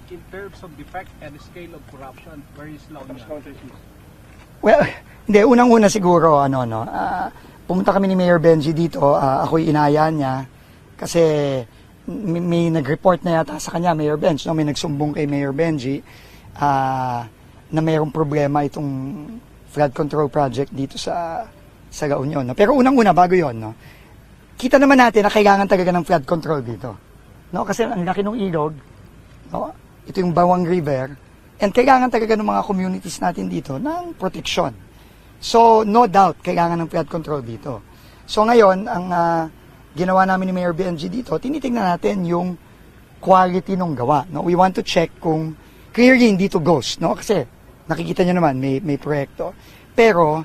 in terms of defect and scale of corruption? Where is La Union? Well, hindi, unang-una siguro, pumunta kami ni Mayor Benji dito, ako'y inaya niya, kasi may nag-report na yata sa kanya, Mayor Benji, may nagsumbong kay Mayor Benji, na mayroong problema itong flood control project dito sa La Union. No? Pero unang-una, bago yon, no? Kita naman natin na kailangan talaga ng flood control dito. No? Kasi ang laki ng ilog, no? Ito yung Bawang River, and kailangan talaga ng mga communities natin dito ng protection. So, no doubt, kailangan ng flood control dito. So, ngayon, ang ginawa namin ni Mayor Benji dito, tinitingnan natin yung quality ng gawa. No? We want to check kung clearly hindi to ghost. No? Kasi, nakikita nyo naman, may proyekto. Pero,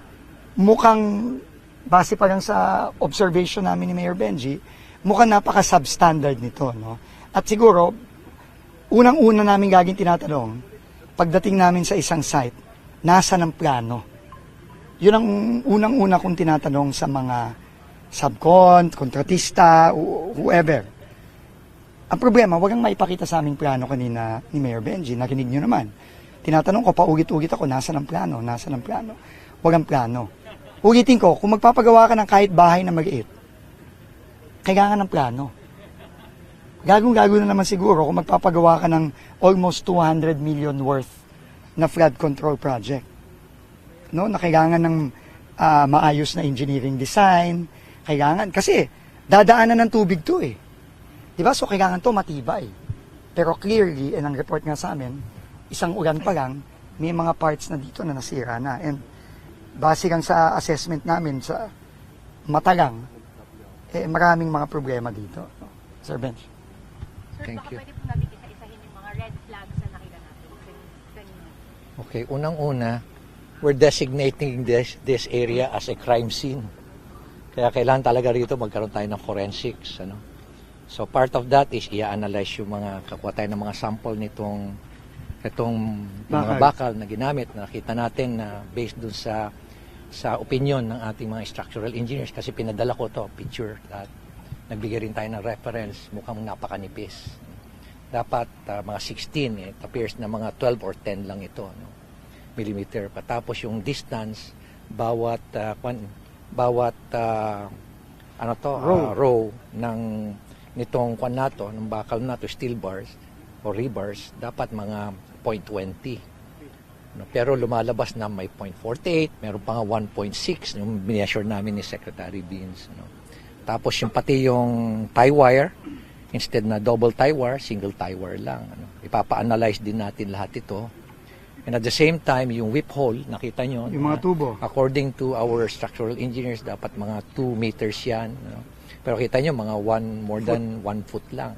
mukhang, base pa lang sa observation namin ni Mayor Benji, mukhang napaka-substandard nito. No? At siguro, unang-una namin gagawin tinatanong, pagdating namin sa isang site, nasa ng plano? Yun ang unang-una kong tinatanong sa mga subcon, kontratista, whoever. Ang problema, walang maipakita sa aming plano kanina ni Mayor Benji, narinig nyo naman. Tinatanong ko, paulit-ulit ako, nasa ng plano, nasa ng plano. Walang plano. Ulitin ko, kung magpapagawa ka ng kahit bahay na maliit, kailangan ng plano. Gagong-gago na naman siguro kung magpapagawa ka ng almost 200 million worth na flood control project. No, na kailangan ng maayos na engineering design, kailangan, kasi dadaanan ng tubig to eh. Diba? So kailangan to matibay. Pero clearly, ang report nga sa amin, isang ulan pa lang, may mga parts na dito na nasira na. And base lang sa assessment namin sa mata lang, maraming mga problema dito. Sir Benj. Sir, Thank baka you. pwede po natin isa-isahin yung mga red flags na nakita natin kanina. Okay, unang-una, we're designating this area as a crime scene. Kaya kailangan talaga rito magkaroon tayo ng forensics. Ano? So part of that is i-analyze yung kakuha tayo ng mga sample nitong mga bakal na ginamit. Nakita natin na based dun sa opinion ng ating mga structural engineers, kasi pinadala ko to picture at nagbigay rin tayo ng reference, mukhang napakanipis. Dapat mga 16, it appears na mga 12 or 10 lang ito, no? Millimeter. Patapos yung distance, bawat row ng nitong ng bakal na to, steel bars o rebars, dapat mga 0.20. No? Pero lumalabas na may 0.48, meron pa nga 1.6, yung measure namin ni Secretary Beans. No? Tapos yung pati yung tie wire, instead na double tie wire, single tie wire lang. Ano? Ipapa-analyze din natin lahat ito. And at the same time, yung whip hole, nakita nyo, Yung mga tubo. according to our structural engineers, dapat mga 2 meters yan. No? Pero kita nyo, mga more than 1 foot lang.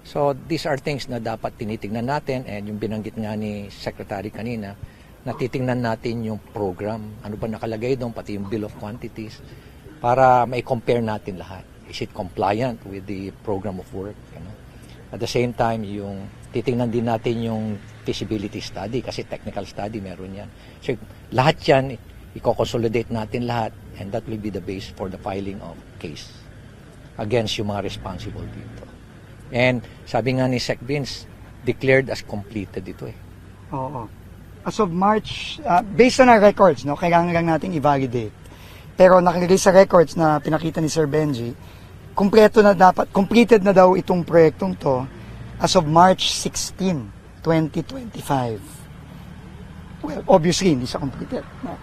So these are things na dapat tinitingnan natin, and yung binanggit nga ni Secretary kanina, na titingnan natin yung program. Ano ba nakalagay doon, pati yung bill of quantities, para mai-compare natin lahat. Is it compliant with the program of work? You know? At the same time, yung titingnan din natin yung feasibility study, kasi technical study meron yan. So lahat yan, i-consolidate natin lahat, and that will be the base for the filing of case against yung mga responsible dito. And sabi nga ni Sec Vince, declared as completed ito eh. Oo. As of March, based on our records, no, kailangan lang natin i-validate. Pero nakalagay sa records na pinakita ni Sir Benji, completed na daw itong proyektong to as of March 16, 2025. Well, obviously, hindi siya completed. No?